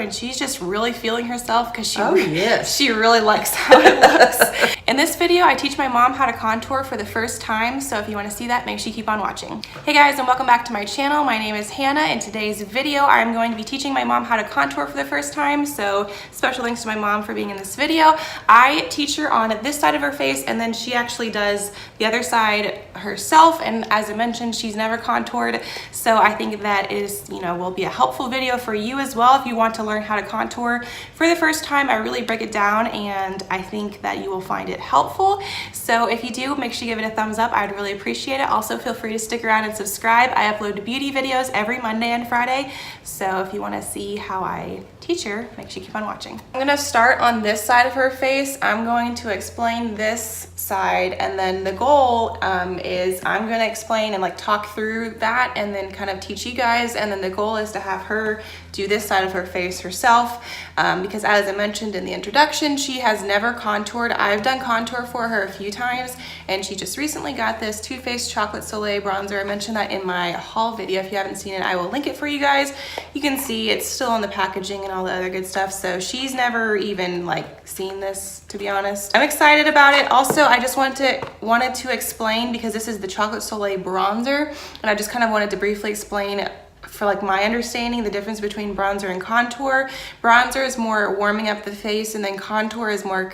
and she's just really feeling herself because yes, she really likes how it looks. In this video, I teach my mom how to contour for the first time, so if you want to see that, make sure you keep on watching. Hey guys, and welcome back to my channel. My name is Hannah. In today's video, I'm going to be teaching my mom how to contour for the first time, so special thanks to my mom for being in this video. I teach her on this side of her face, and then she actually does the other side herself, and as I mentioned, she's never contoured, so I think that is, will be a helpful video for you as well if you want to learn how to contour for the first time. I really break it down, and I think that you will find it helpful. So if you do, make sure you give it a thumbs up. I'd really appreciate it. Also, feel free to stick around and subscribe. I upload beauty videos every Monday and Friday, so if you want to see how I teach her, make sure you keep on watching. I'm going to start on this side of her face. I'm going to explain this side, and then the goal is I'm going to explain and like talk through that and then kind of teach you guys, and then the goal is to have her do this side of her face herself because as I mentioned in the introduction, she has never contoured. I've done contour for her a few times, and she just recently got this Too Faced Chocolate Soleil bronzer. I mentioned that in my haul video. If you haven't seen it, I will link it for you guys. You can see it's still on the packaging and all the other good stuff, so she's never even like seen this, to be honest. I'm excited about it. Also, I just wanted to explain, because this is the Chocolate Soleil bronzer, and I just kind of wanted to briefly explain for like my understanding the difference between bronzer and contour. Bronzer is more warming up the face, and then contour is more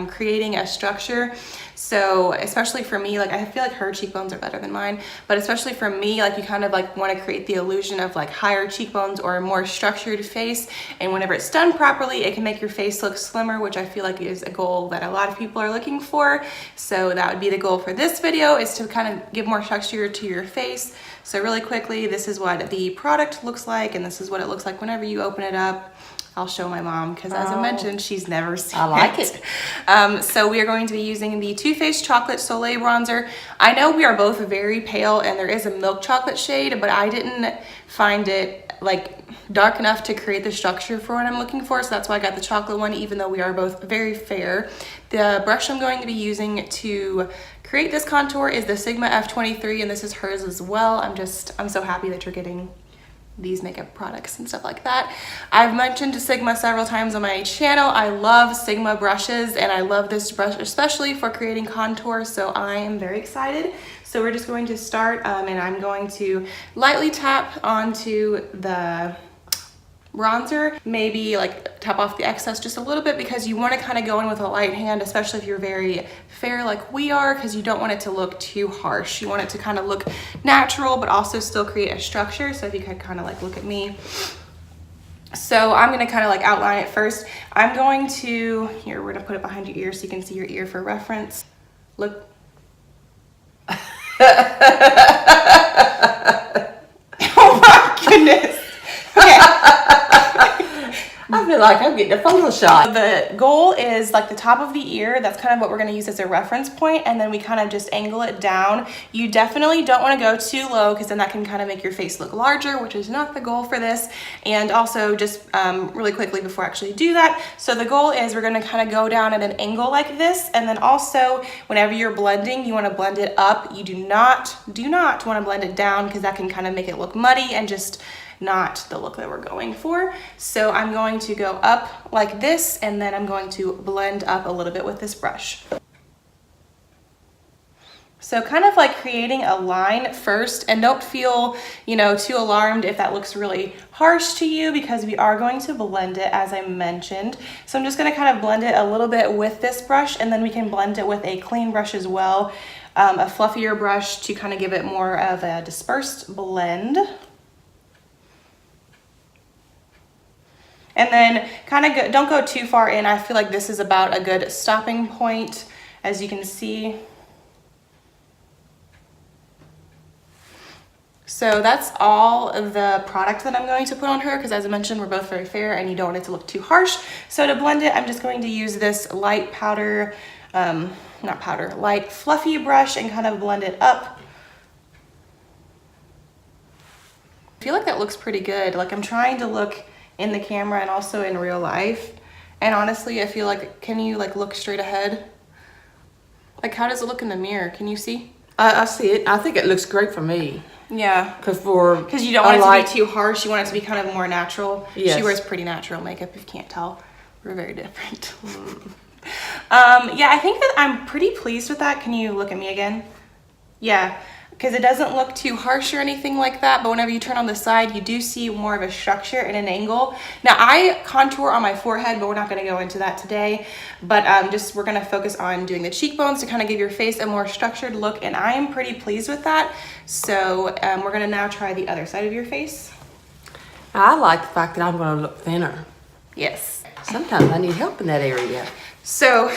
creating a structure. So especially for me, like I feel like her cheekbones are better than mine, but especially for me, like you kind of like want to create the illusion of like higher cheekbones or a more structured face, and whenever it's done properly, it can make your face look slimmer, which I feel like is a goal that a lot of people are looking for. So that would be the goal for this video, is to kind of give more texture to your face. So really quickly, this is what the product looks like, and this is what it looks like whenever you open it up. I'll show my mom because as I mentioned, she's never seen it. I like it. So we are going to be using the Too Faced Chocolate Soleil bronzer. I know we are both very pale, and there is a milk chocolate shade, but I didn't find it like dark enough to create the structure for what I'm looking for, so that's why I got the chocolate one, even though we are both very fair. The brush I'm going to be using to create this contour is the Sigma F23, and this is hers as well. I'm so happy that you're getting these makeup products and stuff like that. I've mentioned Sigma several times on my channel. I love Sigma brushes, and I love this brush especially for creating contour, so I am very excited. So we're just going to start, and I'm going to lightly tap onto the bronzer, maybe like tap off the excess just a little bit, because you want to kind of go in with a light hand, especially if you're very fair like we are, because you don't want it to look too harsh. You want it to kind of look natural but also still create a structure. So if you could kind of like look at me. So I'm going to kind of like outline it first. I'm going to, here, we're going to put it behind your ear so you can see your ear for reference. Look. Oh my goodness. Okay. I feel like I'm getting a photo shot. The goal is like the top of the ear. That's kind of what we're going to use as a reference point, and then we kind of just angle it down. You definitely don't want to go too low, because then that can kind of make your face look larger, which is not the goal for this. And also just really quickly before I actually do that, so the goal is we're going to kind of go down at an angle like this, and then also whenever you're blending, you want to blend it up. You do not want to blend it down, because that can kind of make it look muddy and just not the look that we're going for. So I'm going to go up like this, and then I'm going to blend up a little bit with this brush. So kind of like creating a line first, and don't feel, too alarmed if that looks really harsh to you, because we are going to blend it as I mentioned. So I'm just going to kind of blend it a little bit with this brush, and then we can blend it with a clean brush as well, a fluffier brush to kind of give it more of a dispersed blend. And then kind of don't go too far in. I feel like this is about a good stopping point, as you can see. So that's all of the product that I'm going to put on her, because as I mentioned, we're both very fair and you don't want it to look too harsh. So to blend it, I'm just going to use this light powder, light fluffy brush, and kind of blend it up. I feel like that looks pretty good. Like I'm trying to look in the camera and also in real life, and honestly I feel like, can you like look straight ahead? Like how does it look in the mirror? Can you see? I see it. I think it looks great for me. Yeah. Because you don't want it to be too harsh. You want it to be kind of more natural. Yes. She wears pretty natural makeup, if you can't tell. We're very different. Yeah, I think that I'm pretty pleased with that. Can you look at me again? Yeah, because it doesn't look too harsh or anything like that, but whenever you turn on the side, you do see more of a structure and an angle. Now, I contour on my forehead, but we're not going to go into that today. But we're going to focus on doing the cheekbones to kind of give your face a more structured look, and I am pretty pleased with that. So we're going to now try the other side of your face. I like the fact that I'm going to look thinner. Yes. Sometimes I need help in that area. So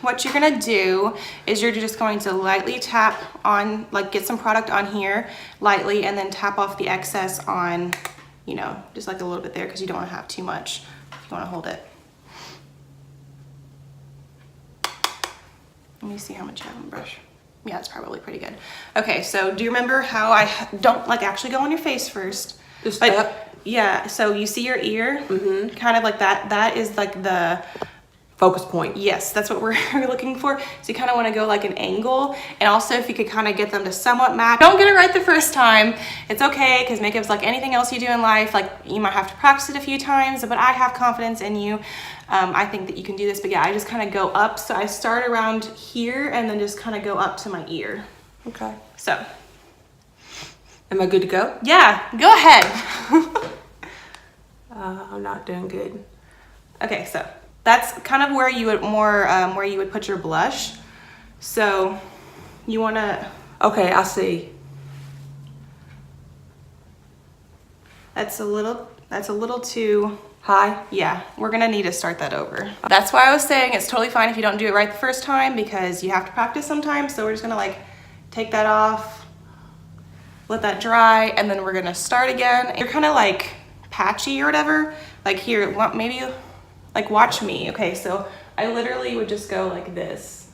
what you're gonna do is you're just going to lightly tap on, like get some product on here lightly, and then tap off the excess on, you know, just like a little bit there, because you don't want to have too much. You want to hold it. Let me see how much I have on the brush. Yeah, it's probably pretty good. Okay, so do you remember how I don't like actually go on your face first? Just but, up? Yeah, so you see your ear? Mm-hmm. Kind of like that. That is like the focus point. Yes, that's what we're looking for. So you kind of want to go like an angle, and also if you could kind of get them to somewhat match. Don't get it right the first time. It's okay, because makeup's like anything else you do in life. Like, you might have to practice it a few times, but I have confidence in you. I think that you can do this. But yeah, I just kind of go up. So I start around here and then just kind of go up to my ear. Okay. So. Am I good to go? Yeah, go ahead. I'm not doing good. Okay, so that's kind of where you would where you would put your blush. So you want to. Okay, I see. That's a little too high. Yeah, we're gonna need to start that over. That's why I was saying it's totally fine if you don't do it right the first time, because you have to practice sometimes. So we're just gonna like take that off, let that dry, and then we're gonna start again. You're kind of like patchy or whatever. Like here, maybe like watch me. Okay, so I literally would just go like this.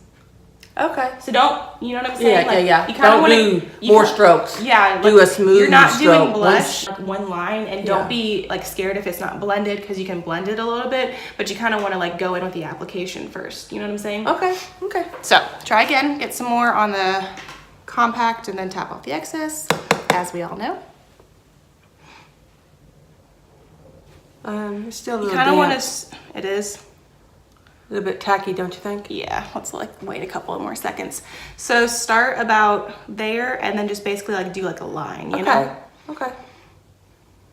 Okay. So don't, you know what I'm saying? Yeah, like, yeah. You kind of want to do more strokes. Yeah. Do a smooth You're not stroke. doing blush, like one line, and don't be like scared if it's not blended, because you can blend it a little bit, but you kind of want to like go in with the application first. You know what I'm saying? Okay, okay. So try again, get some more on the compact, and then tap off the excess, as we all know. It's still a little You kind of damp. want to, it is. A little bit tacky, don't you think? Yeah, let's like wait a couple of more seconds. So start about there, and then just basically like do like a line, you know? Okay.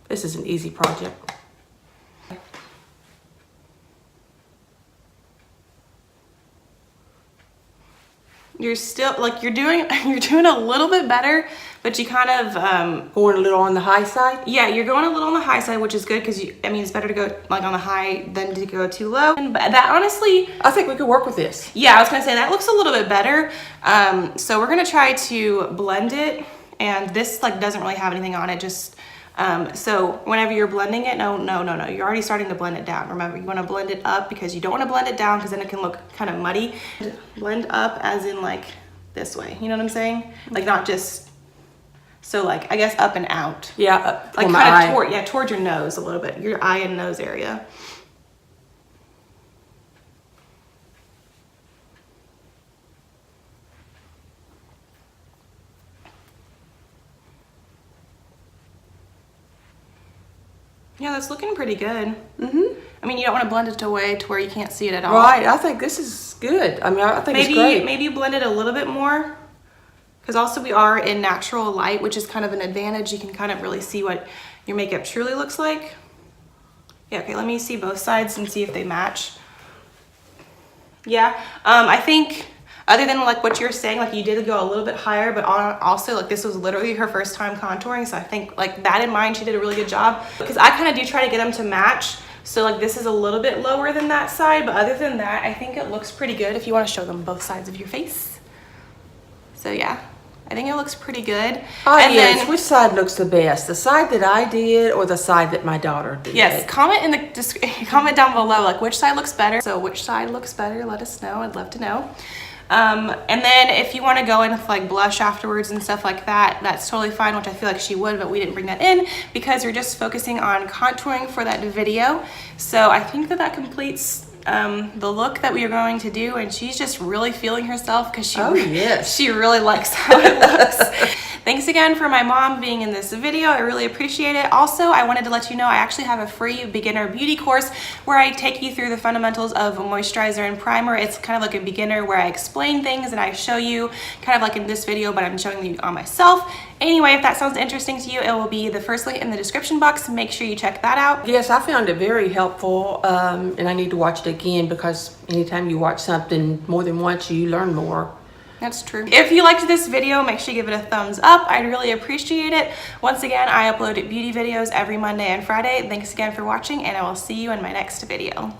This is an easy project. You're still like you're doing a little bit better, but you kind of going a little on the high side. Yeah, you're going a little on the high side, which is good, because it's better to go like on the high than to go too low. But that honestly, I think we could work with this. Yeah, I was gonna say that looks a little bit better. So we're gonna try to blend it, and this like doesn't really have anything on it. Just so whenever you're blending it, no, you're already starting to blend it down. Remember, you want to blend it up, because you don't want to blend it down, because then it can look kind of muddy. Blend up as in like this way. You know what I'm saying? Like not just. So like, I guess up and out. Yeah, like kind of toward your nose a little bit, your eye and nose area. Yeah, that's looking pretty good. Mm-hmm. I mean, you don't want to blend it away to where you can't see it at all. Right, I think this is good. I mean, I think it's great. Maybe you blend it a little bit more. Because also we are in natural light, which is kind of an advantage. You can kind of really see what your makeup truly looks like. Yeah, okay, let me see both sides and see if they match. Yeah, I think other than like what you're saying, like you did go a little bit higher, but also like this was literally her first time contouring. So I think like that in mind, she did a really good job. Because I kind of do try to get them to match. So like this is a little bit lower than that side, but other than that, I think it looks pretty good if you want to show them both sides of your face. So yeah. I think it looks pretty good. Yes. Which side looks the best? The side that I did, or the side that my daughter did? Yes. Comment down below like which side looks better. So which side looks better? Let us know. I'd love to know. And then if you want to go in with like blush afterwards and stuff like that, that's totally fine. Which I feel like she would, but we didn't bring that in because you're just focusing on contouring for that video. So I think that completes the look that we are going to do, and she's just really feeling herself because she really likes how it looks. Thanks again for my mom being in this video. I really appreciate it. Also, I wanted to let you know I actually have a free beginner beauty course where I take you through the fundamentals of moisturizer and primer. It's kind of like a beginner where I explain things and I show you kind of like in this video, but I'm showing you on myself. Anyway, if that sounds interesting to you, it will be the first link in the description box. Make sure you check that out. Yes, I found it very helpful, and I need to watch it again because anytime you watch something more than once, you learn more. That's true. If you liked this video, make sure you give it a thumbs up. I'd really appreciate it. Once again, I upload beauty videos every Monday and Friday. Thanks again for watching, and I will see you in my next video.